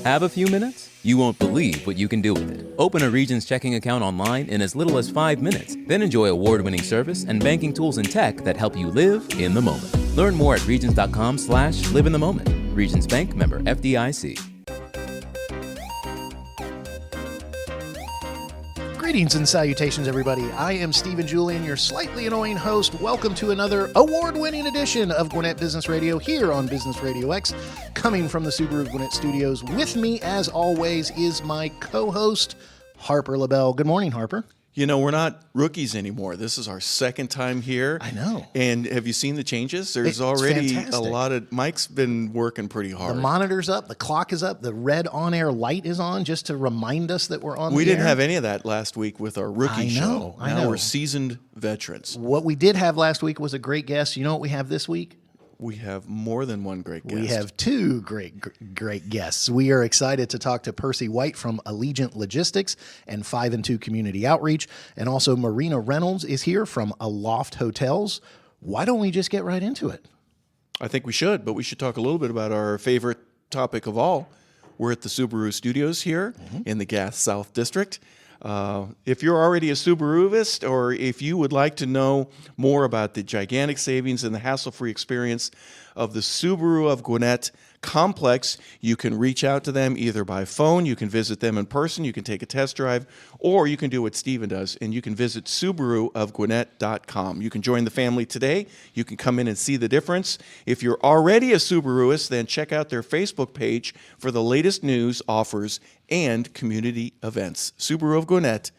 Have a few minutes? You won't believe what you can do with it. Open a Regions checking account online in as little as 5 minutes. Then enjoy award-winning service and banking tools and tech that help you live in the moment. Learn more at regions.com/live in the moment. Regions Bank, member FDIC. Greetings and salutations, everybody. I am Stephen Julian, your slightly annoying host. Welcome to another award-winning edition of Gwinnett Business Radio here on Business RadioX, coming from the Subaru of Gwinnett Studios. With me, as always, is my co-host, Harper LaBelle. Good morning, Harper. You know, we're not rookies anymore. This is our second time here. I know. And have you seen the changes? There's It's already fantastic. a lot of... Mike's been working pretty hard. The monitor's up, the clock is up, the red on-air light is on just to remind us that we're on We the didn't air. have any of that last week with our rookie show. I Now know. we're seasoned veterans. What we did have last week was a great guest. You know what we have this week? We have more than one great guest. We have two great guests. We are excited to talk to Percy White from Allegiant Logistics and 5 and 2 Community Outreach. And also Marina Reynolds is here from Aloft Hotels. Why don't we just get right into it? I think we should, but we should talk a little bit about our favorite topic of all. We're at the Subaru Studios here in the Gath South District. If you're already a Subaruist, or if you would like to know more about the gigantic savings and the hassle-free experience of the Subaru of Gwinnett complex, you can reach out to them either by phone, you can visit them in person, you can take a test drive, or you can do what Steven does, and you can visit SubaruofGwinnett.com. You can join the family today. You can come in and see the difference. If you're already a Subaruist, then check out their Facebook page for the latest news, offers, and community events. SubaruofGwinnett.com.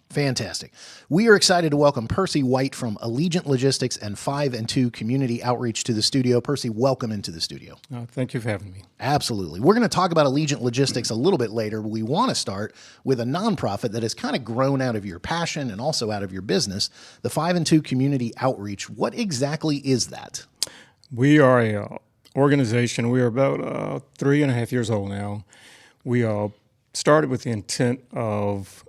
Fantastic. We are excited to welcome Percy White from Allegiant Logistics and 5 and 2 Community Outreach to the studio. Percy, welcome into the studio. Thank you for having me. Absolutely. We're going to talk about Allegiant Logistics a little bit later. We want to start with a nonprofit that has kind of grown out of your passion and also out of your business, the 5 and 2 Community Outreach. What exactly is that? We are a organization. We are about 3.5 years old now. We started with the intent of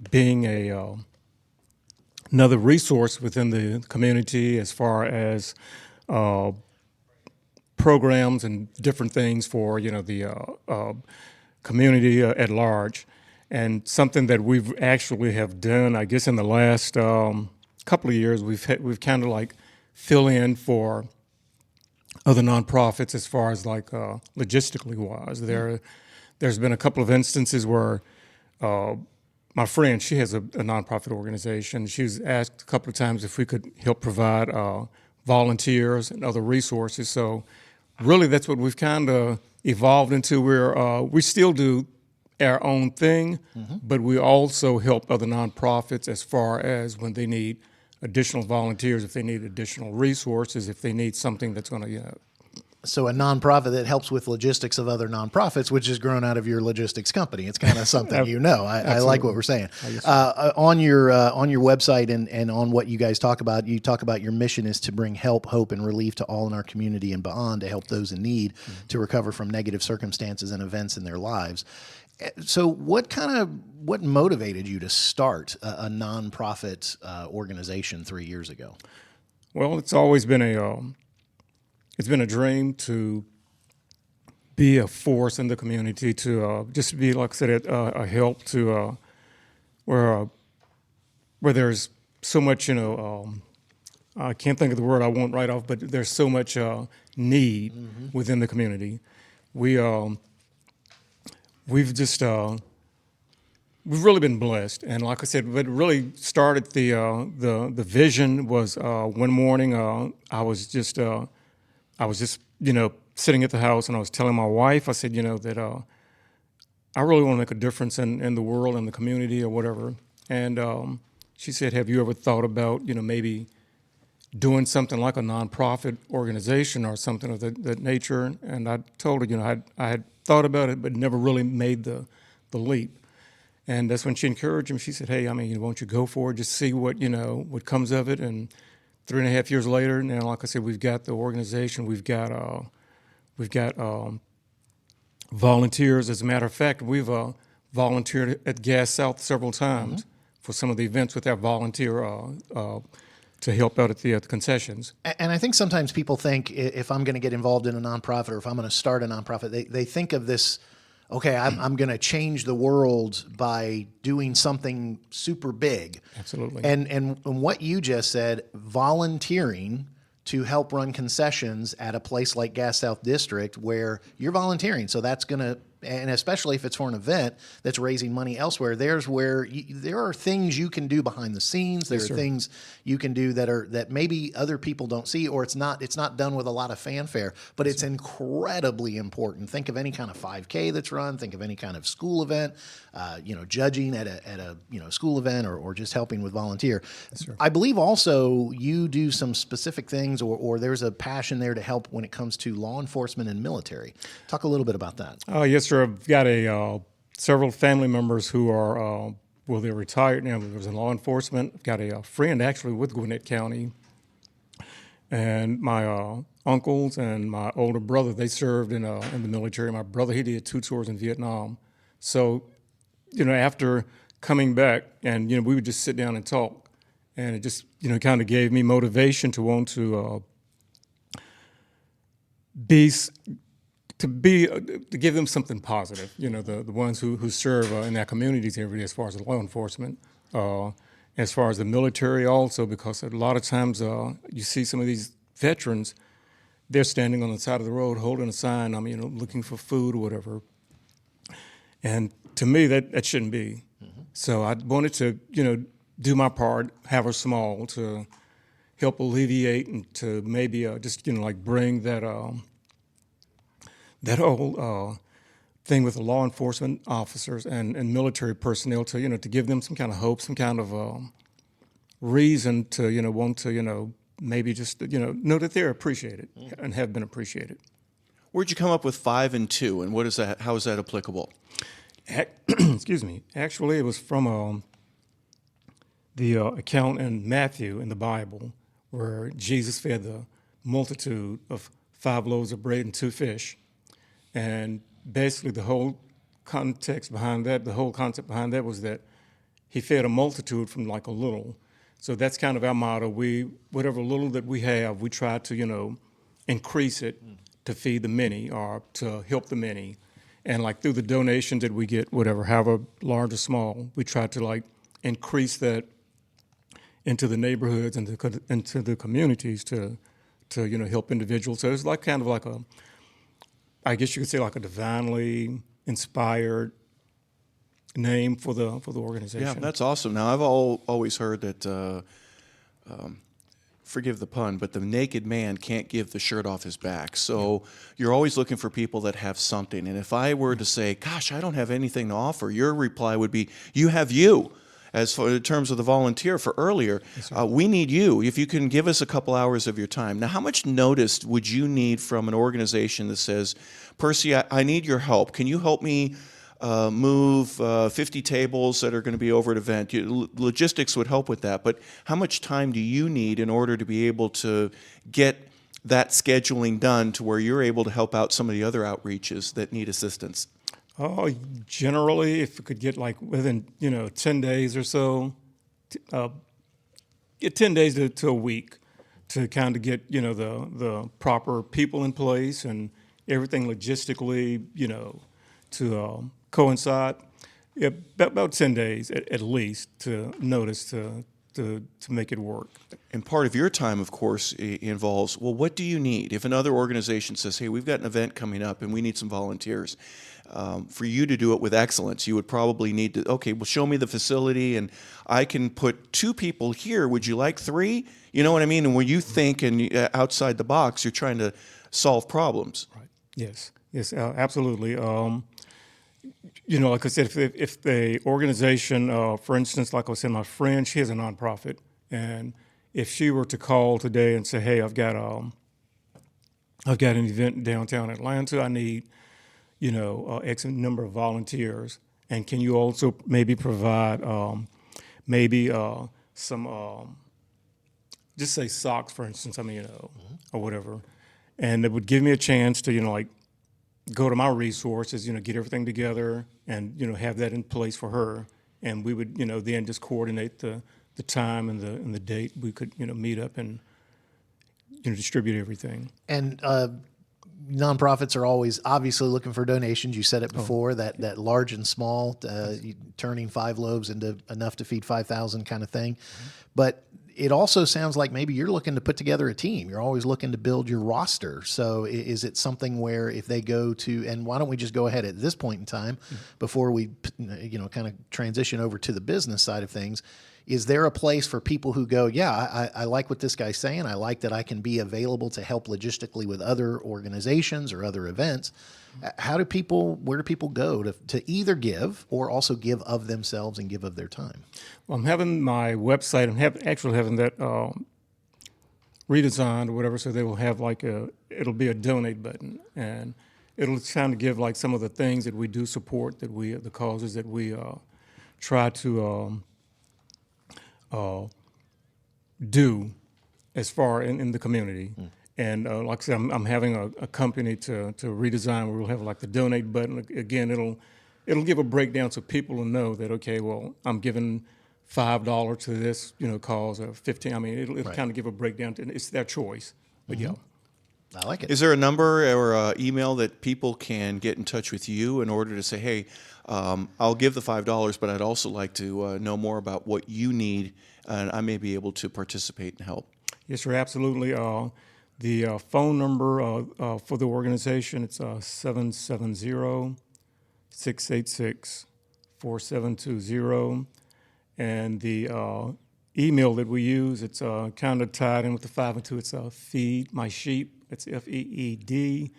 being another resource within the community as far as programs and different things for the community at large, and something that we've actually have done, I guess, in the last couple of years. We've kind of like fill in for other nonprofits as far as like logistically wise. There's been a couple of instances where my friend, she has a nonprofit organization. She was asked a couple of times if we could help provide volunteers and other resources. So really that's what we've kind of evolved into. We still do our own thing, but we also help other nonprofits as far as when they need additional volunteers, if they need additional resources, if they need something that's going to, So a nonprofit that helps with logistics of other nonprofits, which has grown out of your logistics company. It's kind of something I like what we're saying. On your website and on what you guys talk about, you talk about your mission is to bring help, hope, and relief to all in our community and beyond, to help those in need to recover from negative circumstances and events in their lives. So what motivated you to start a nonprofit organization 3 years ago? Well, it's always been it's been a dream to be a force in the community, to just be, like I said, a help to where there's so much, I can't think of the word I want right off, but there's so much need within the community. We've really been blessed, and like I said, what really started the vision was one morning I was just sitting at the house, and I was telling my wife, I said, that I really want to make a difference in the world and the community or whatever. And she said, have you ever thought about maybe doing something like a nonprofit organization or something of that nature? And I told her, I had thought about it, but never really made the leap. And that's when she encouraged me. She said, hey, won't you go for it? Just see what comes of it. And 3.5 years later, now, like I said, we've got the organization. We've got volunteers. As a matter of fact, we've volunteered at Gas South several times for some of the events with our volunteer to help out at the concessions. And I think sometimes people think if I'm going to get involved in a nonprofit or if I'm going to start a nonprofit, they think of this, okay, I'm going to change the world by doing something super big. Absolutely. And what you just said, volunteering to help run concessions at a place like Gas South District where you're volunteering. So that's going to, and especially if it's for an event that's raising money elsewhere, there's where there are things you can do behind the scenes. There are things you can do that maybe other people don't see, or it's not done with a lot of fanfare, but it's incredibly important. Think of any kind of 5K that's run. Think of any kind of school event, judging at a school event or just helping with volunteer. I believe also you do some specific things or there's a passion there to help when it comes to law enforcement and military. Talk a little bit about that. Yes, sir. I've got several family members who are, they're retired now. There's in law enforcement. I've got a friend actually with Gwinnett County. And my uncles and my older brother, they served in the military. My brother, he did 2 tours in Vietnam. So, after coming back and, we would just sit down and talk. And it just, kind of gave me motivation to want to give them something positive, the ones who serve in their communities every day as far as law enforcement, as far as the military also, because a lot of times you see some of these veterans, they're standing on the side of the road holding a sign, looking for food or whatever. And to me, that shouldn't be. Mm-hmm. So I wanted to, do my part, however small, to help alleviate and to maybe just, bring that whole thing with the law enforcement officers and military personnel to, to give them some kind of hope, some kind of reason to, want to, maybe just, know that they're appreciated and have been appreciated. Where'd you come up with 5 and 2, and what is that? How is that applicable? Excuse me. Actually, it was from the account in Matthew in the Bible where Jesus fed the multitude of 5 loaves of bread and 2 fish. And basically the whole concept behind that was that he fed a multitude from like a little. So that's kind of our motto. Whatever little that we have, we try to, increase it to feed the many or to help the many. And like through the donations that we get, whatever, however large or small, we try to increase that into the neighborhoods and into the communities to help individuals. So it's kind of I guess you could say like a divinely inspired name for the organization. Yeah, that's awesome. Now, I've always heard that, forgive the pun, but the naked man can't give the shirt off his back. So you're always looking for people that have something. And if I were to say, gosh, I don't have anything to offer, your reply would be, you have you. As for in terms of the volunteer for earlier, we need you. If you can give us a couple hours of your time. Now, how much notice would you need from an organization that says, Percy, I need your help. Can you help me move 50 tables that are going to be over at an event? Logistics would help with that. But how much time do you need in order to be able to get that scheduling done to where you're able to help out some of the other outreaches that need assistance? Oh, generally, if we could get within 10 days or so, 10 days to a week to kind of get the proper people in place and everything logistically to coincide. Yeah, about 10 days at least to notice to make it work. And part of your time, of course, involves, well, what do you need? If another organization says, hey, we've got an event coming up and we need some volunteers, for you to do it with excellence, you would probably need to, okay, well, show me the facility and I can put 2 people here. Would you like 3? You know what I mean? And when you think outside the box, you're trying to solve problems. Right. Yes, absolutely. Like I said, if the organization, for instance, like I said, my friend, she has a nonprofit, and if she were to call today and say, "Hey, I've got an event in downtown Atlanta. I need, X number of volunteers, and can you also maybe provide some, just say socks, for instance. Or whatever, and it would give me a chance to, go to my resources, get everything together and, have that in place for her. And we would, then just coordinate the the time and the date we could meet up and distribute everything. And nonprofits are always obviously looking for donations. You said it before, that large and small, turning 5 loaves into enough to feed 5,000 kind of thing. But it also sounds like maybe you're looking to put together a team. You're always looking to build your roster. So is it something where if they go to, and why don't we just go ahead at this point in time before we, kind of transition over to the business side of things, is there a place for people who go, I like what this guy's saying. I like that I can be available to help logistically with other organizations or other events. Where do people go to either give or also give of themselves and give of their time? Well, I'm having my website, I'm having that redesigned or whatever, so they will have it'll be a donate button, and it'll kind of give like some of the things that we do support, the causes that we try to do as far in the community. And like I said, I'm having a company to redesign where we'll have like the donate button. Again, it'll give a breakdown so people will know that, okay, well, I'm giving $5 to this, cause, or $15. I mean, it'll Right. kind of give a breakdown. It's their choice. But I like it. Is there a number or email that people can get in touch with you in order to say, hey, I'll give the $5, but I'd also like to know more about what you need, and I may be able to participate and help? Yes, sir, absolutely. The phone number for the organization, it's 770-686-4720. And the email that we use, it's kind of tied in with the 502. It's Feed My Sheep. It's FEEDMYSHEEP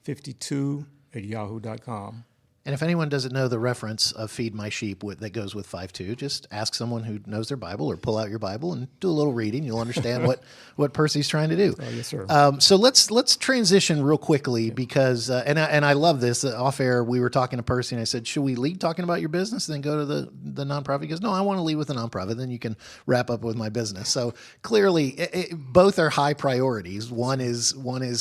52@yahoo.com. And if anyone doesn't know the reference of Feed My Sheep that goes with 5.2, just ask someone who knows their Bible or pull out your Bible and do a little reading. You'll understand what Percy's trying to do. Yes, sir. So let's transition real quickly because, and I love this. Off air, we were talking to Percy and I said, should we lead talking about your business and then go to the nonprofit? He goes, no, I want to lead with the nonprofit. Then you can wrap up with my business. So clearly, both are high priorities. One is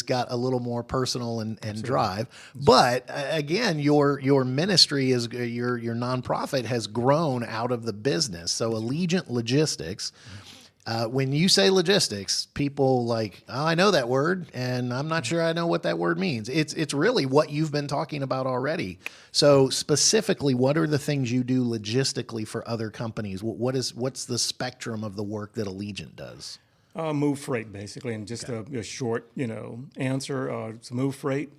got a little more personal and drive. But again, your ministry is your nonprofit has grown out of the business. So Allegiant Logistics, when you say logistics, people like, oh, I know that word, and I'm not sure I know what that word means. It's really what you've been talking about already. So specifically, what are the things you do logistically for other companies? What's the spectrum of the work that Allegiant does? Move freight, basically, and just a short, answer. It's move freight.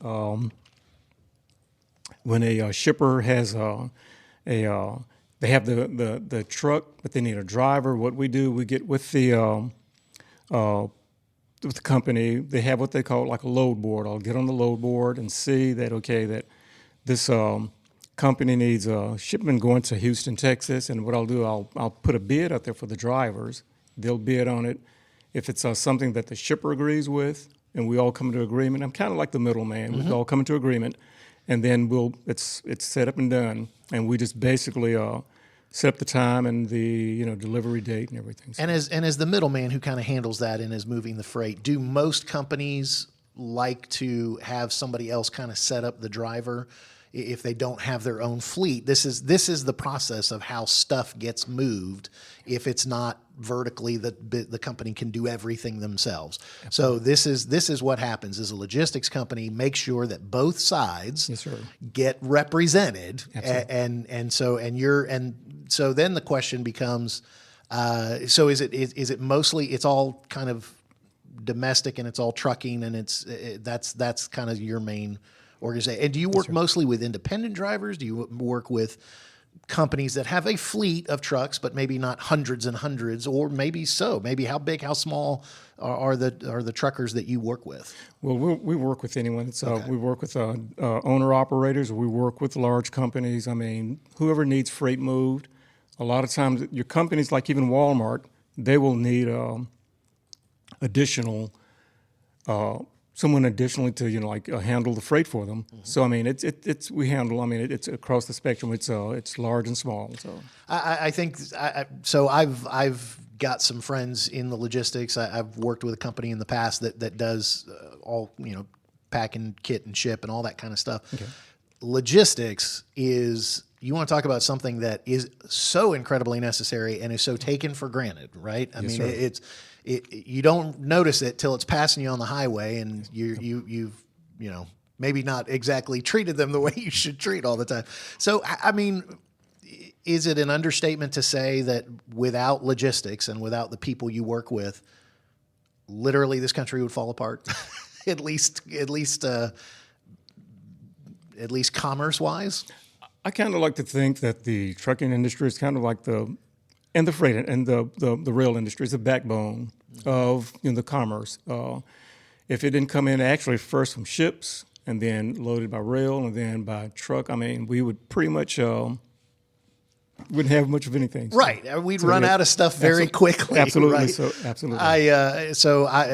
When a shipper has they have the truck, but they need a driver. What we do, we get with the company. They have what they call like a load board. I'll get on the load board and see that that this company needs a shipment going to Houston, Texas. And what I'll do, I'll put a bid out there for the drivers. They'll bid on it. If it's something that the shipper agrees with, and we all come to agreement, I'm kind of like the middleman. We all come into agreement. And then it's set up and done, and we just basically set up the time and the delivery date and everything. So. And as the middleman who kind of handles that and is moving the freight, do most companies like to have somebody else kind of set up the driver if they don't have their own fleet? This is the process of how stuff gets moved. If it's not vertically, the company can do everything themselves. So this is what happens: is a logistics company makes sure that both sides get represented, and so then the question becomes, so is it mostly, it's all kind of domestic and it's all trucking and that's kind of your main organization? And do you work mostly with independent drivers? Do you work with companies that have a fleet of trucks, but maybe not hundreds and hundreds, or maybe so? Maybe how big, how small are the truckers that you work with? Well, we work with anyone. So we work with owner operators. We work with large companies. I mean, whoever needs freight moved. A lot of times, your companies, like even Walmart, they will need additional. Someone additionally to handle the freight for them. Mm-hmm. So I mean it's we handle. I mean it's across the spectrum. It's large and small. So I think so. I've got some friends in the logistics. I've worked with a company in the past that does all pack and kit and ship and all that kind of stuff. Okay. Logistics is you want to talk about something that is so incredibly necessary and is so taken for granted, right? I mean, you don't notice it till it's passing you on the highway, and you've maybe not exactly treated them the way you should treat all the time. So, I mean, is it an understatement to say that without logistics and without the people you work with, literally this country would fall apart? at least commerce-wise? I kind of like to think that the trucking industry is kind of like the freight and the rail industry is the backbone of the commerce. If it didn't come in actually first from ships and then loaded by rail and then by truck, I mean, we would pretty much wouldn't have much of anything. Right. We'd run out of stuff very quickly. Absolutely. Right? So, absolutely.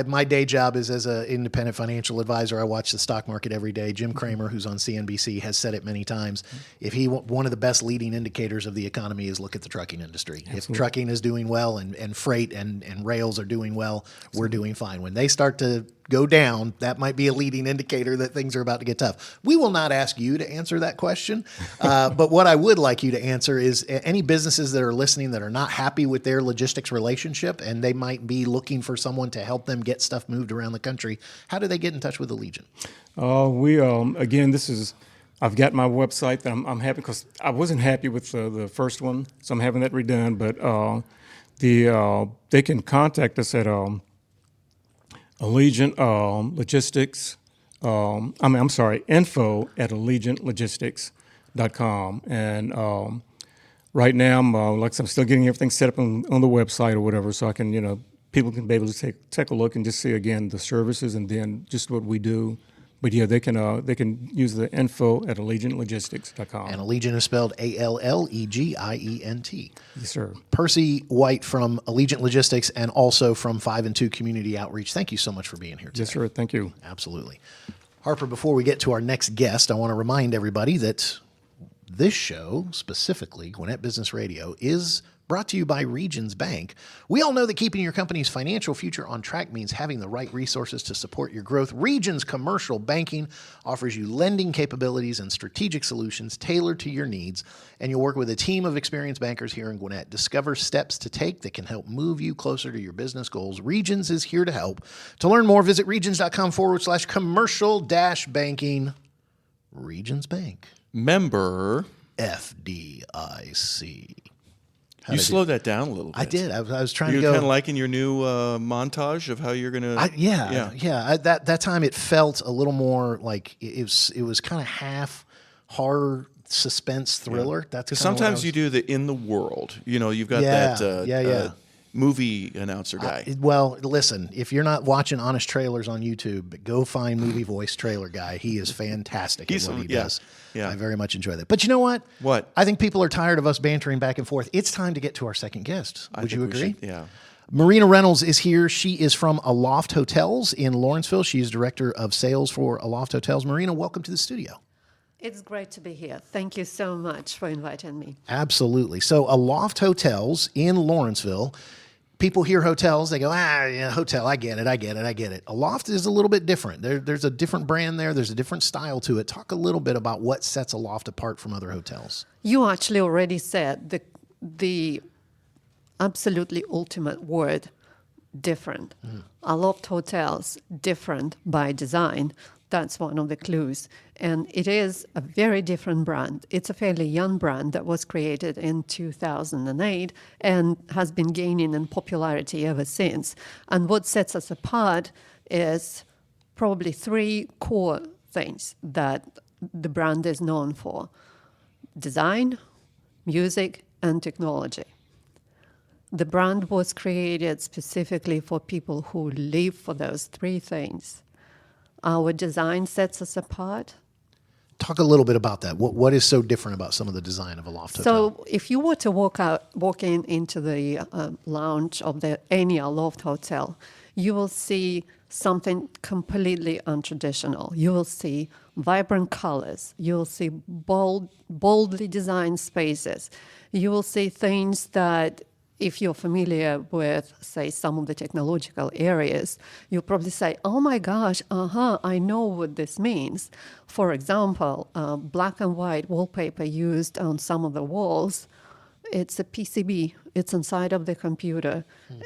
My day job is as an independent financial advisor. I watch the stock market every day. Jim Cramer, who's on CNBC, has said it many times. If one of the best leading indicators of the economy is look at the trucking industry. Absolutely. If trucking is doing well and freight and rails are doing well, we're doing fine. When they start to go down, that might be a leading indicator that things are about to get tough. We will not ask you to answer that question, but what I would like you to answer is any businesses that are listening that are not happy with their logistics relationship and they might be looking for someone to help them get stuff moved around the country, how do they get in touch with Allegiant? Again, I've got my website that I'm happy because I wasn't happy with the first one, so I'm having that redone, but they can contact us at Allegiant Logistics. Info at AllegiantLogistics.com. And right now, I'm still getting everything set up on the website or whatever, so I can, people can be able to take a look and just see again the services and then just what we do. But yeah, they can use the info at AllegiantLogistics.com. And Allegiant is spelled ALLEGIENT. Yes, sir. Percy White from Allegiant Logistics and also from 5 and 2 Community Outreach. Thank you so much for being here today. Yes, sir. Thank you. Absolutely. Harper, before we get to our next guest, I want to remind everybody that this show, specifically Gwinnett Business Radio, is brought to you by Regions Bank. We all know that keeping your company's financial future on track means having the right resources to support your growth. Regions Commercial Banking offers you lending capabilities and strategic solutions tailored to your needs, and you'll work with a team of experienced bankers here in Gwinnett. Discover steps to take that can help move you closer to your business goals. Regions is here to help. To learn more, visit regions.com/commercial-banking. Regions Bank. Member FDIC. You slowed that down a little bit. I did. I was trying to go. You're kind of liking your new montage of how you're going to... Yeah. That time it felt a little more like it was kind of half horror, suspense, thriller. That's because sometimes you do the in the world. You've got that movie announcer guy. Well, listen, if you're not watching Honest Trailers on YouTube, go find Movie Voice Trailer Guy. He is fantastic at what he does. Yeah. I very much enjoy that. But you know what? What? I think people are tired of us bantering back and forth. It's time to get to our second guest. Would you agree? Yeah. Marina Reynolds is here. She is from Aloft Hotels in Lawrenceville. She is Director of Sales for Aloft Hotels. Marina, welcome to the studio. It's great to be here. Thank you so much for inviting me. Absolutely. So Aloft Hotels in Lawrenceville. People hear hotels, they go, hotel, I get it. Aloft is a little bit different. There's a different brand there. There's a different style to it. Talk a little bit about what sets Aloft apart from other hotels. You actually already said the absolutely ultimate word, different. Aloft Hotels, different by design. That's one of the clues. And it is a very different brand. It's a fairly young brand that was created in 2008 and has been gaining in popularity ever since. And what sets us apart is probably 3 core things that the brand is known for: design, music, and technology. The brand was created specifically for people who live for those 3 things. Our design sets us apart. Talk a little bit about that. What is so different about some of the design of Aloft Hotel? So if you were to walk into the lounge of any Aloft Hotel, you will see something completely untraditional. You will see vibrant colors. You will see boldly designed spaces. You will see things that if you're familiar with, say, some of the technological areas, you'll probably say, oh my gosh, I know what this means. For example, black and white wallpaper used on some of the walls, it's a PCB. It's inside of the computer.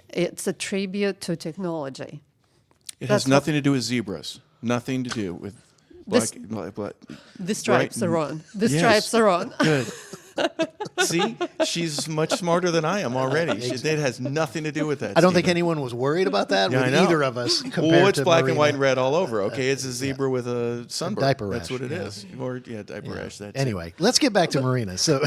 It's a tribute to technology. It has nothing to do with zebras. Nothing to do with black. The stripes are on. The Yes. stripes are on. Good. See, she's much smarter than I am already. It has nothing to do with that. I don't think Stephen. anyone was worried about that Yeah, I with know. either of us. Compared Well, it's to black and Marina. white and red all over. Okay, it's a zebra with a sunburn. diaper That's rash, what it yeah. is. Or diaper rash. That's it. Anyway, let's get back to Marina. So,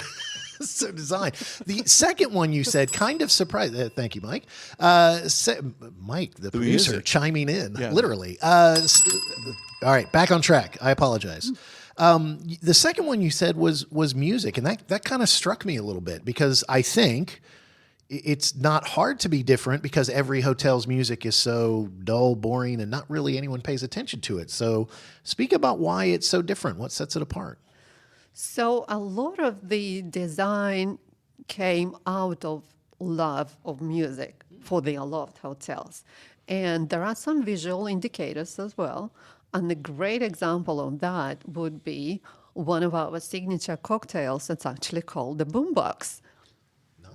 so design. The second one you said kind of surprised. Thank you, Mike. Mike, the producer, music. chiming in, Yeah. literally. All right, back on track. I apologize. The second one you said was music, and that kind of struck me a little bit because I think it's not hard to be different because every hotel's music is so dull, boring, and not really anyone pays attention to it. So speak about why it's so different. What sets it apart? So a lot of the design came out of love of music for the Aloft Hotels. And there are some visual indicators as well. And a great example of that would be one of our signature cocktails that's actually called the boombox.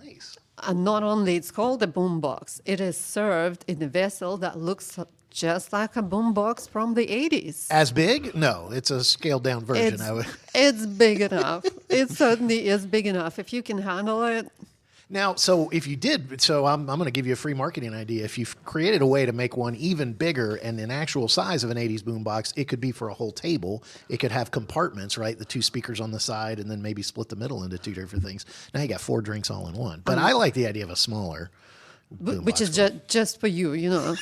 Nice. And not only it's called a boombox, it is served in a vessel that looks just like a boombox from the 80s. As big? No, it's a scaled down version. It's big enough. It certainly is big enough. If you can handle it. Now, so if you did, so I'm going to give you a free marketing idea. If you've created a way to make one even bigger and an actual size of an 80s boombox, it could be for a whole table. It could have compartments, right? The two speakers on the side and then maybe split the middle into two different things. Now you got 4 drinks all in one. But I like the idea of a smaller boombox. Which is just for you, you know.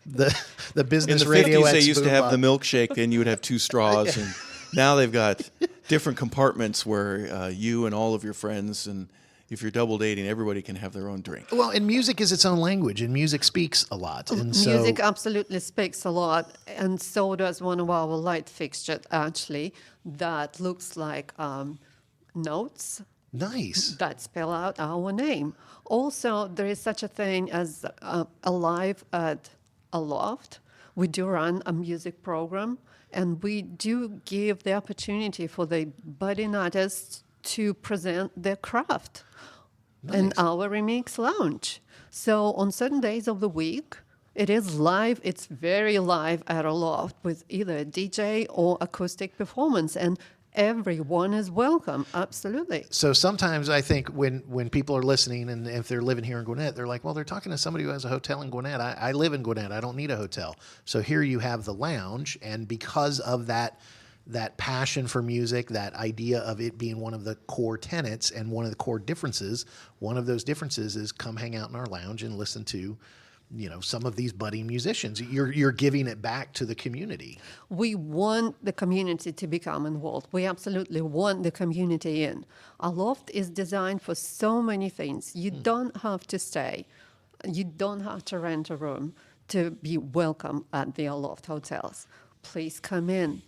The Business In the 50s, RadioX they used to have the boombox. milkshake, and you would have 2 straws. And now they've got different compartments where you and all of your friends, and if you're double dating, everybody can have their own drink. Well, and music is its own language, and music speaks a lot. And so, Music absolutely speaks a lot, and so does one of our light fixtures, actually, that looks like notes nice. that spell out our name. Also, there is such a thing as Alive at Aloft. We do run a music program, and we do give the opportunity for the budding artists to present their craft in our Remix Lounge. So on certain days of the week, it is live. It's very live at Aloft with either a DJ or acoustic performance, and everyone is welcome. Absolutely. So sometimes I think when people are listening and if they're living here in Gwinnett, they're like, well, they're talking to somebody who has a hotel in Gwinnett. I live in Gwinnett. I don't need a hotel. So here you have the lounge. And because of that passion for music, that idea of it being one of the core tenets and one of the core differences, one of those differences is come hang out in our lounge and listen to, some of these budding musicians. You're giving it back to the community. We want the community to become involved. We absolutely want the community in. Aloft is designed for so many things. You don't have to stay. You don't have to rent a room to be welcome at the Aloft Hotels. Please come in,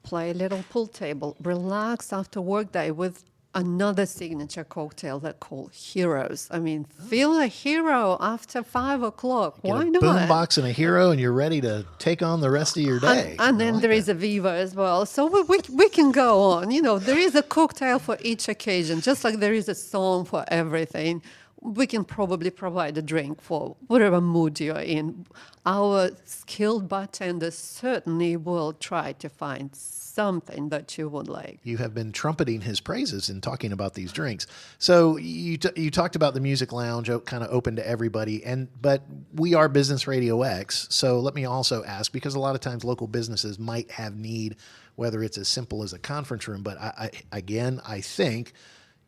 play a little pool table, relax after work day with another signature cocktail that's called Heroes. I mean, feel a hero after 5 o'clock. Get Why a not? boombox and a hero, and you're ready to take on the rest of your day. And then there is a Viva as well. So we can go on. There is a cocktail for each occasion, just like there is a song for everything. We can probably provide a drink for whatever mood you're in. Our skilled bartenders certainly will try to find something that you would like. You have been trumpeting his praises in talking about these drinks. So you talked about the music lounge, kind of open to everybody, but we are Business Radio X. So let me also ask, because a lot of times local businesses might have need, whether it's as simple as a conference room, but I think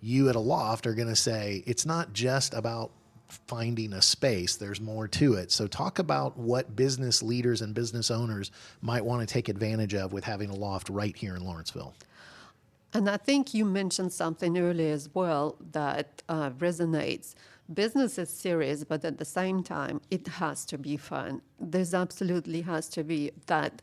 you at Aloft are going to say it's not just about finding a space. There's more to it. So talk about what business leaders and business owners might want to take advantage of with having a loft right here in Lawrenceville. And I think you mentioned something earlier as well that resonates. Business is serious, but at the same time, it has to be fun. There's absolutely has to be that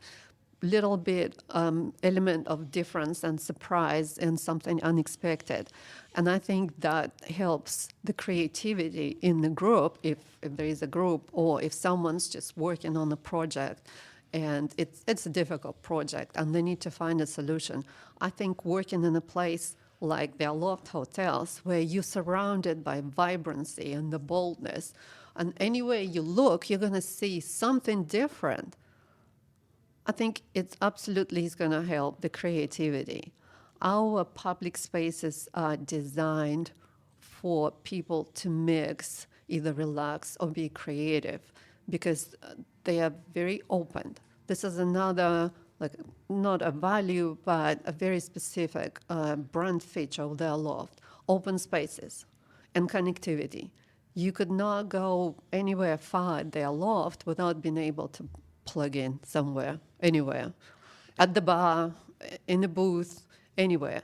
little bit element of difference and surprise and something unexpected. And I think that helps the creativity in the group, if there is a group, or if someone's just working on a project and it's a difficult project and they need to find a solution. I think working in a place like the Aloft Hotels, where you're surrounded by vibrancy and the boldness, and anywhere you look, you're going to see something different. I think it absolutely is going to help the creativity. Our public spaces are designed for people to mix, either relax or be creative, because they are very open. This is another, like, not a value, but a very specific brand feature of the Aloft: open spaces and connectivity. You could not go anywhere far at the Aloft without being able to plug in somewhere, anywhere, at the bar, in the booth, anywhere.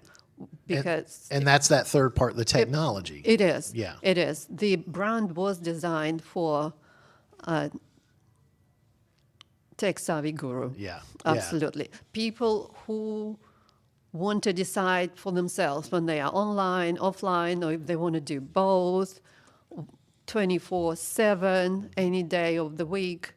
Because and that's that third part, the technology. it is. Yeah. It is. The brand was designed for tech-savvy guru. Yeah. Absolutely. People who want to decide for themselves when they are online, offline, or if they want to do both, 24/7, any day of the week.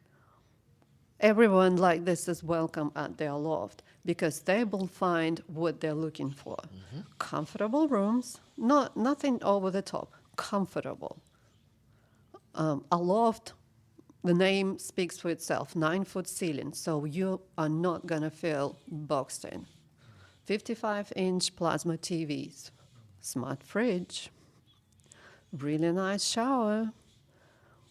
Everyone like this is welcome at their loft because they will find what they're looking for. Mm-hmm. Comfortable rooms, nothing over the top, comfortable. A loft, the name speaks for itself, 9-foot ceiling, so you are not going to feel boxed in. 55-inch plasma TVs, smart fridge, really nice shower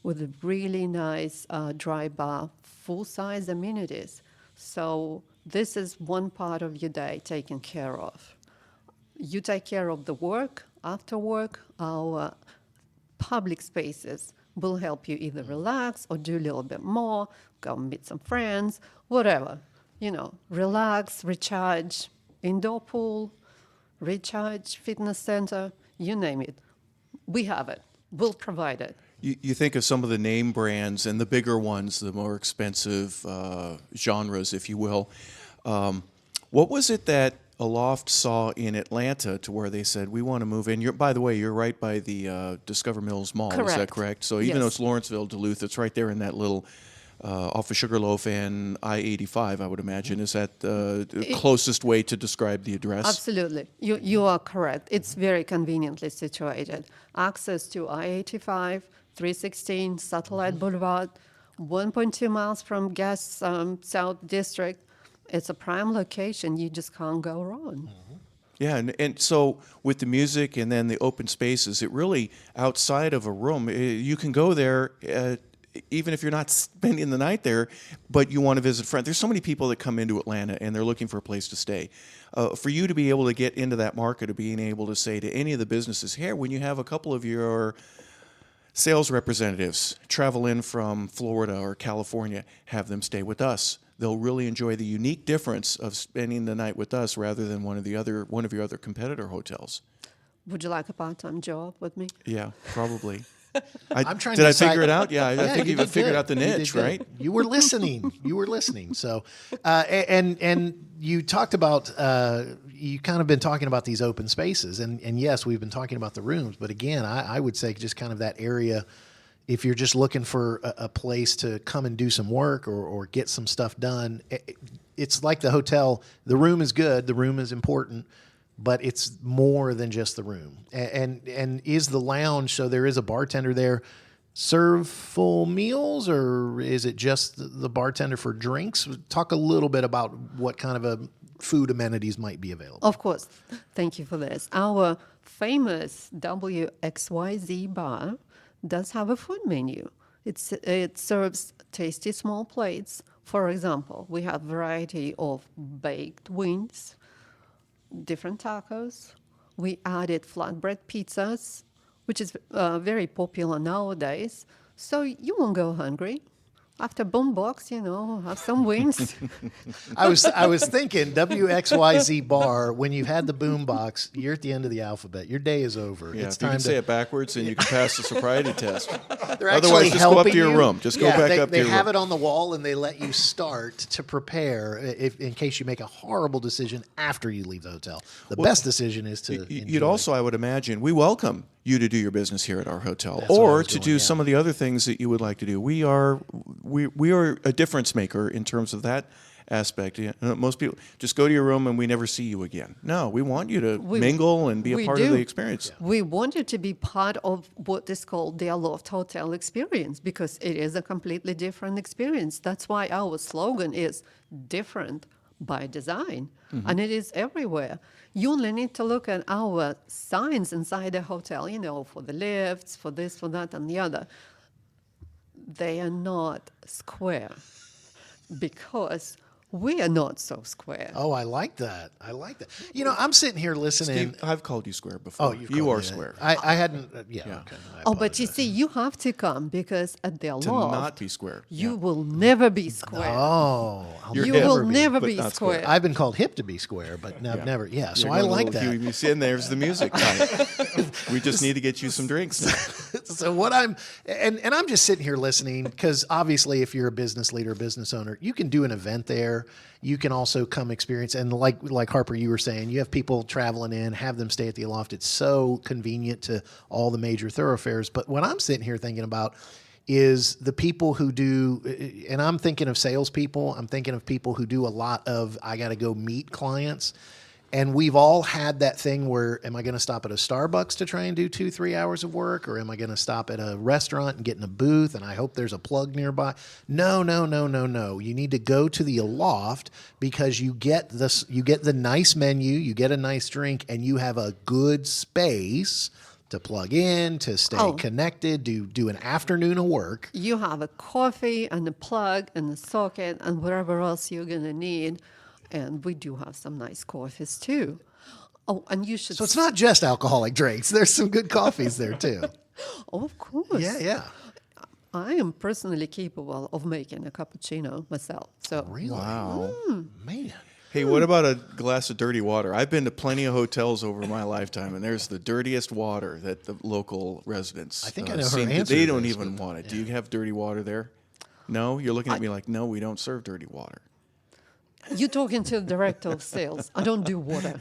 with a really nice dry bar, full-size amenities. So this is one part of your day taken care of. You take care of the work. After work, our public spaces will help you either relax or do a little bit more, go meet some friends, whatever. Relax, recharge, indoor pool, recharge, fitness center, you name it. We have it. We'll provide it. You think of some of the name brands and the bigger ones, the more expensive genres, if you will. What was it that Aloft saw in Atlanta to where they said, we want to move in? By the way, you're right by the Discover Mills Mall, Correct. Is that correct? So even Yes. though it's Lawrenceville, Duluth, it's right there in that little off of Sugarloaf and I-85, I would imagine. Is that the closest way to describe the address? Absolutely. You are correct. It's very conveniently situated. Access to I-85, 316, Satellite Boulevard, 1.2 miles from Gas South District. It's a prime location. You just can't go wrong. Yeah, and so with the music and then the open spaces, it really, outside of a room, you can go there even if you're not spending the night there, but you want to visit friends. There's so many people that come into Atlanta and they're looking for a place to stay. For you to be able to get into that market of being able to say to any of the businesses, here, when you have a couple of your sales representatives travel in from Florida or California, have them stay with us. They'll really enjoy the unique difference of spending the night with us rather than one of your other competitor hotels. Would you like a part-time job with me? Yeah, probably. I'm trying did to I decide- figure it out? Yeah, I think you you've did figured good. out the You did niche, good. right? You were listening. So, and you talked about, you kind of been talking about these open spaces, and yes, we've been talking about the rooms, but again, I would say just kind of that area. If you're just looking for a place to come and do some work or get some stuff done, it's like the hotel. The room is good. The room is important, but it's more than just the room. And is the lounge, so there is a bartender there, serve full meals, or is it just the bartender for drinks? Talk a little bit about what kind of food amenities might be available. Of course. Thank you for this. Our famous WXYZ bar does have a food menu. It serves tasty small plates. For example, we have variety of baked wings, different tacos. We added flatbread pizzas, which is very popular nowadays. So you won't go hungry. After boombox, have some wings. I was thinking WXYZ bar. When you've had the boom box, you're at the end of the alphabet. Your day is over. Yeah, It's if you time can say it backwards, and you can pass the sobriety test. They're Otherwise, actually just go up helping to your you. room. Just go back up to They your have room. it on the wall, and they let you start to prepare in case you make a horrible decision after you leave the hotel. The best decision is to. You'd enjoy. also, I would imagine, we welcome you to do your business here at our hotel, That's what I or was to doing, do yeah. some of the other things that you would like to do. We are a difference maker in terms of that aspect. Most people just go to your room and we never see you again. No, we want you to mingle and be a we part of do. the experience. We want you to be part of what is called the Aloft Hotel experience because it is a completely different experience. That's why our slogan is different by design, and it is everywhere. You only need to look at our signs inside the hotel, for the lifts, for this, for that, and the other. They are not square because we are not so square. Oh, I like that. I'm sitting here listening. Steve, I've called you square before. Oh, you are square. I hadn't. Yeah. Okay. Oh, but you see, you have to come because at the To Aloft, not be square. you will never be square. Oh, You're you hip, will never but be not square. square. I've been called hip to be square, but I've never. Yeah. So You're I going a like little that. Huey. You see, and there's the music. We just need to get you some drinks now. So what I'm just sitting here listening because obviously if you're a business leader, business owner, you can do an event there. You can also come experience, and like Harper, you were saying, you have people traveling in, have them stay at the Aloft. It's so convenient to all the major thoroughfares. But what I'm sitting here thinking about is the people who do, and I'm thinking of salespeople. I'm thinking of people who do a lot of, I got to go meet clients. And we've all had that thing where, am I going to stop at a Starbucks to try and do 2-3 hours of work? Or am I going to stop at a restaurant and get in a booth? And I hope there's a plug nearby. No. You need to go to the Aloft because you get the nice menu, you get a nice drink, and you have a good space to plug in, to stay connected, do an afternoon of work. You have a coffee and a plug and a socket and whatever else you're going to need. And we do have some nice coffees too. Oh, and you should. So it's not just alcoholic drinks. There's some good coffees there too. Oh, of course. Yeah. I am personally capable of making a cappuccino myself. So Really? Wow. Man. Hey, what about a glass of dirty water? I've been to plenty of hotels over my lifetime, and there's the dirtiest water that the local residents I think I know her seem to, answer they to don't this, even but- want it. Do you have dirty water there? No? You're looking at me like, no, we don't serve dirty water. you're talking to the director of sales. I don't do water.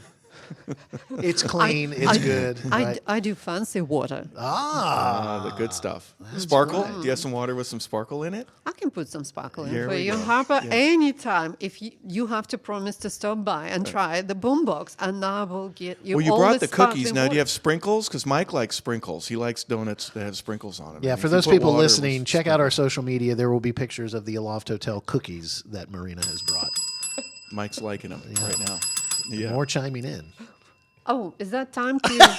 It's clean. It's good. Right? I do fancy water. The good stuff. Sparkle? Do you have some water with some sparkle in it? I can put some sparkle in Here for we you, go. Harper, anytime. If you have to promise to stop by and try the boombox, and I will get you. Well, you all brought the sparkling cookies. Now, do water. you have sprinkles? Because Mike likes sprinkles. He likes donuts that have sprinkles on them. Yeah, And for if you those put people water with listening, check out our social media. There will be pictures of the Aloft Hotel cookies that Marina has brought. Mike's liking them right now. Yeah. More chiming in. Oh, is that time to?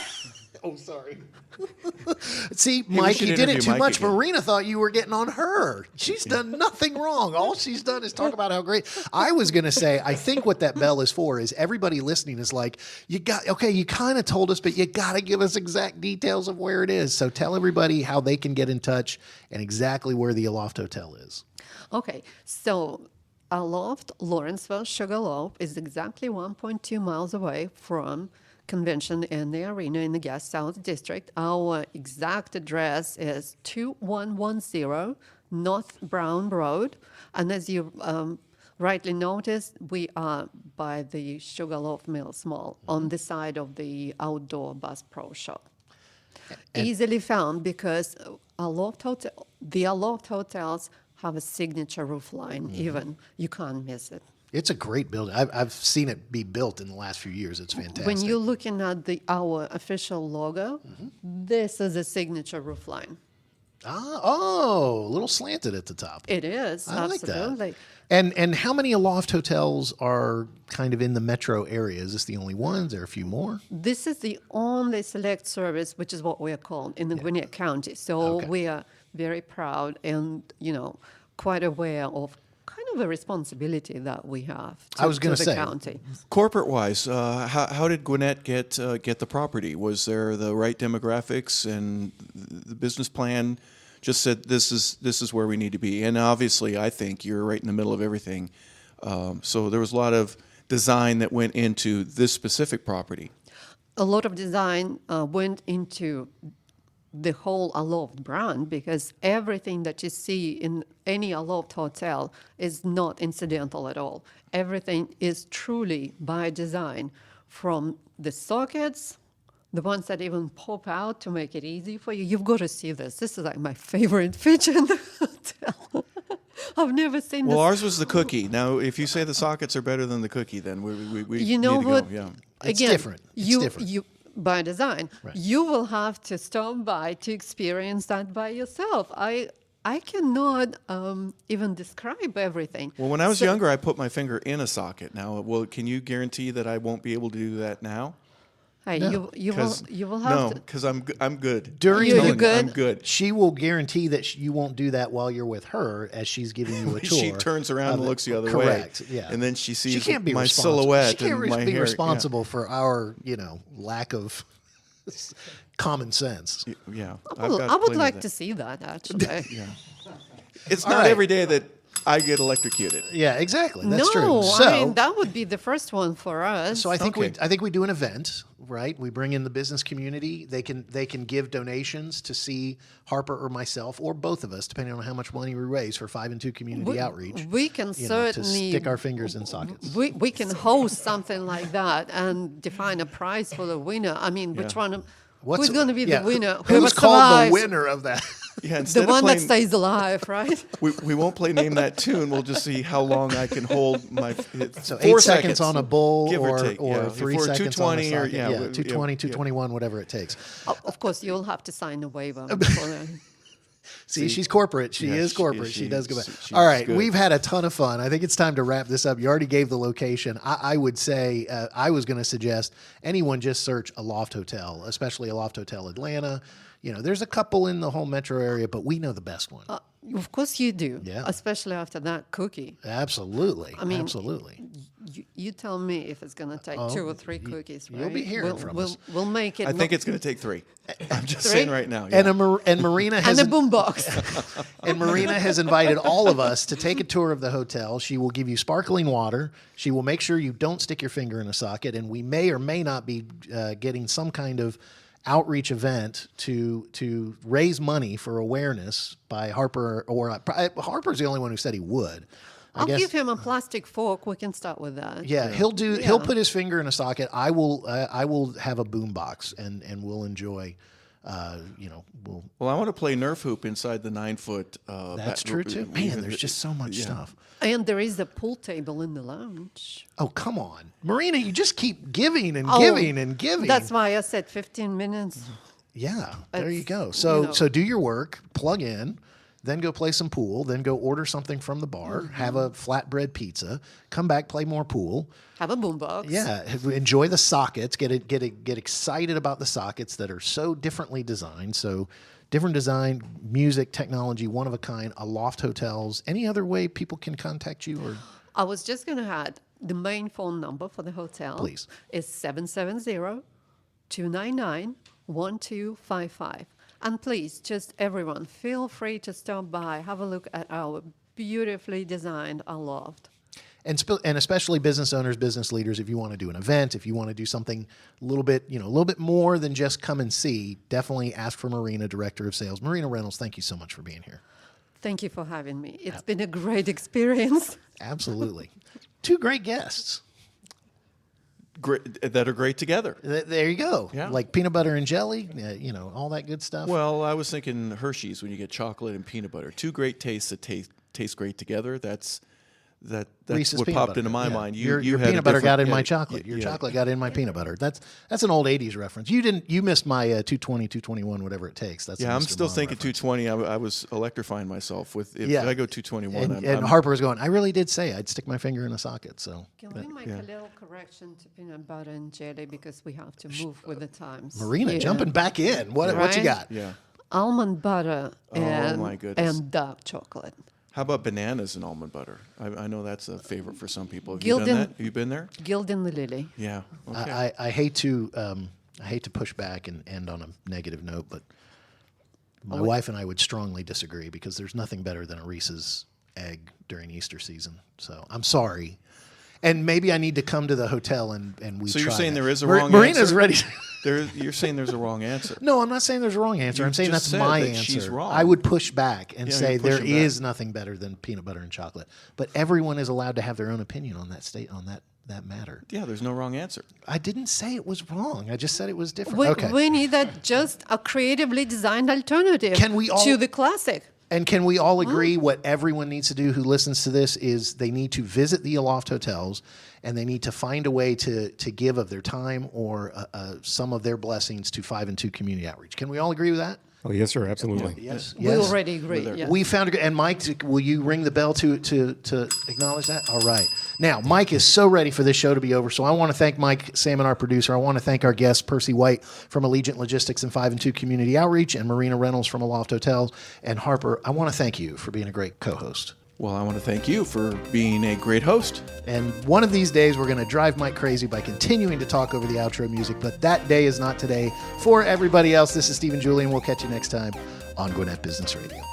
Oh, sorry. See, Mike, should you did it interview too Mike much. again. Marina thought you were getting on her. She's done nothing wrong. All she's done is talk about how great. I was going to say, I think what that bell is for is everybody listening is like, you kind of told us, but you got to give us exact details of where it is. So tell everybody how they can get in touch and exactly where the Aloft Hotel is. Okay, so Aloft, Lawrenceville, Sugarloaf is exactly 1.2 miles away from Convention and the Arena in the Gas South District. Our exact address is 2110 North Brown Road. And as you rightly noticed, we are by the Sugarloaf Mills Mall on the side of the outdoor Bass Pro Shop. Easily found because the Aloft Hotels have a signature roof line even. You can't miss it. It's a great building. I've seen it be built in the last few years. It's fantastic. When you're looking at our official logo, this is a signature roof line. a little slanted at the top. It is, I like absolutely. that. And how many Aloft hotels are kind of in the metro area? Is this the only one? Is there a few more? This is the only select service, which is what we are called in the Gwinnett County. So Okay. we are very proud and, quite aware of kind of a responsibility that we have to, I was gonna to the say, county. Corporate-wise, how did Gwinnett get the property? Was there the right demographics and the business plan just said this is where we need to be. And obviously, I think you're right in the middle of everything. So there was a lot of design that went into this specific property. A lot of design went into the whole Aloft brand, because everything that you see in any Aloft hotel is not incidental at all. Everything is truly by design, from the sockets, the ones that even pop out to make it easy for you. You've got to see this. This is like my favorite feature in the hotel. I've never seen Well, this. ours was the cookie. Now, if you say the sockets are better than the cookie, then we You know need to what? go. Yeah. It's Again, different. It's different. You by design, Right. you will have to stop by to experience that by yourself. I cannot even describe everything. Well, when I was So- younger, I put my finger in a socket. Now, well, can you guarantee that I won't be able to do that now? Hey, No, you will have No, to. because I'm good. During You're the- good? I'm good. She will guarantee that you won't do that while you're with her as she's giving you a tour. She turns around and of it. looks the other Correct, way. yeah. And then she sees She can't be my responsible. silhouette She can't and my be hair. responsible for our, lack of common sense. Yeah. I would like to see that, actually. It's All not right. every day that I get electrocuted. Yeah, exactly. That's No, true. So, I mean, that would be the first one for us. so I think Okay. we do an event, right? We bring in the business community. They can give donations to see Harper or myself or both of us, depending on how much money we raise for 5 and 2 Community Outreach. We can to certainly stick our fingers in sockets. We can host something like that and define a prize for the winner. I mean, which one? Who's going to be the winner? Whoever Who's called survives, the winner of that? Yeah, the instead one of that playing, stays alive, right? we won't play Name That Tune. We'll just see how long I can hold my. So 4 8 seconds on a bull give or, take, or yeah. 3 If we're seconds on a 220 or socket. yeah, 220, 221, whatever it takes. Of course, you'll have to sign a waiver before that. See, she's corporate. She Yeah, is corporate. She does go back. she's All right, good. we've had a ton of fun. I think it's time to wrap this up. You already gave the location. I would say I was going to suggest anyone just search Aloft Hotel, especially Aloft Hotel Atlanta. There's a couple in the whole metro area, but we know the best one. Of course you do, Yeah. especially after that cookie. Absolutely. mean, absolutely. You tell me if it's going to take 2 or 3 cookies, right? you'll be hearing from us. We'll make it. I think it's going to take 3. I'm just 3? saying right now. Yeah. And Marina has and a boombox. And Marina has invited all of us to take a tour of the hotel. She will give you sparkling water. She will make sure you don't stick your finger in a socket. And we may or may not be getting some kind of outreach event to raise money for awareness by Harper. Or Harper's the only one who said he would. I I'll guess. give him a plastic fork. We can start with that. Yeah, he'll put his finger in a socket. I will have a boom box and we'll enjoy. Well, I want to play Nerf hoop inside the 9-foot. That's true too. Man, there's just so much stuff. And there is a pool table in the lounge. Oh, come on. Marina, you just keep giving and Oh, giving and giving. That's why I said 15 minutes. Yeah, there you It's, go. So you know. so do your work, plug in, then go play some pool, then go order something from the bar, have a flatbread pizza, come back, play more pool. Have a boombox. Yeah, enjoy the sockets. Get excited about the sockets that are so differently designed. So different design, music, technology, one of a kind. Aloft Hotels. Any other way people can contact you? Or I was just going to add the main phone number for the hotel. Please. Is 770-299-1255. And please, just everyone, feel free to stop by, have a look at our beautifully designed Aloft. and especially business owners, business leaders, if you want to do an event, if you want to do something a little bit more than just come and see, definitely ask for Marina, Director of Sales. Marina Reynolds, thank you so much for being here. Thank you for having me. It's been a great experience. Absolutely. 2 great guests. Great, that are great together. There you go. Yeah. Like peanut butter and jelly, all that good stuff. Well, I was thinking Hershey's when you get chocolate and peanut butter. 2 great tastes that taste great together. That's Reese's what peanut popped butter. into my Yeah. mind. Your had a peanut butter got in different- my yeah, chocolate. Your yeah. chocolate got in my peanut butter. That's an old 80s reference. You missed my 220, 221, whatever it takes. That's a Yeah, I'm Mr. still Mom thinking reference. 220. I was electrifying myself with if I go 221. And Harper was going, I really did say I'd stick my finger in a socket. So Can we make a little correction to peanut butter and jelly because we have to move with the times? Marina Yeah. jumping back in. What you Right? got? yeah. Almond butter and, my goodness. and dark chocolate. How about bananas and almond butter? I know that's a favorite for some people. Have you Gildan- done that? Have you been there? Gildan the lily. Yeah. Okay. I hate to push back and end on a negative note, but My wife and I would strongly disagree because there's nothing better than a Reese's egg during Easter season. So I'm sorry. And maybe I need to come to the hotel and we So try you're saying that. there is a wrong Marina's answer? ready. You're saying there's a wrong answer. No, I'm not saying there's a wrong answer. You I'm saying just that's said my that answer. she's wrong. I would push back and Yeah, say you're there pushing back. is nothing better than peanut butter and chocolate. But everyone is allowed to have their own opinion on that matter. Yeah, there's no wrong answer. I didn't say it was wrong. I just said it was different. We, Okay. we need just a creatively designed alternative Can we all- to the classic. And can we all agree what everyone needs to do who listens to this is they need to visit the Aloft Hotels and they need to find a way to give of their time or some of their blessings to 5 and 2 Community Outreach. Can we all agree with that? Oh, yes, sir, absolutely. Yes. We already agree. Yeah. We found a, and Mike, will you ring the bell to acknowledge that? All right. Now, Mike is so ready for this show to be over, so I want to thank Mike Salmon, our producer. I want to thank our guest, Percy White from Allegiant Logistics and 5 and 2 Community Outreach, and Marina Reynolds from Aloft Hotels. And Harper, I want to thank you for being a great co-host. Well, I want to thank you for being a great host. And one of these days, we're going to drive Mike crazy by continuing to talk over the outro music, but that day is not today. For everybody else, this is Stephen Julian. We'll catch you next time on Gwinnett Business Radio.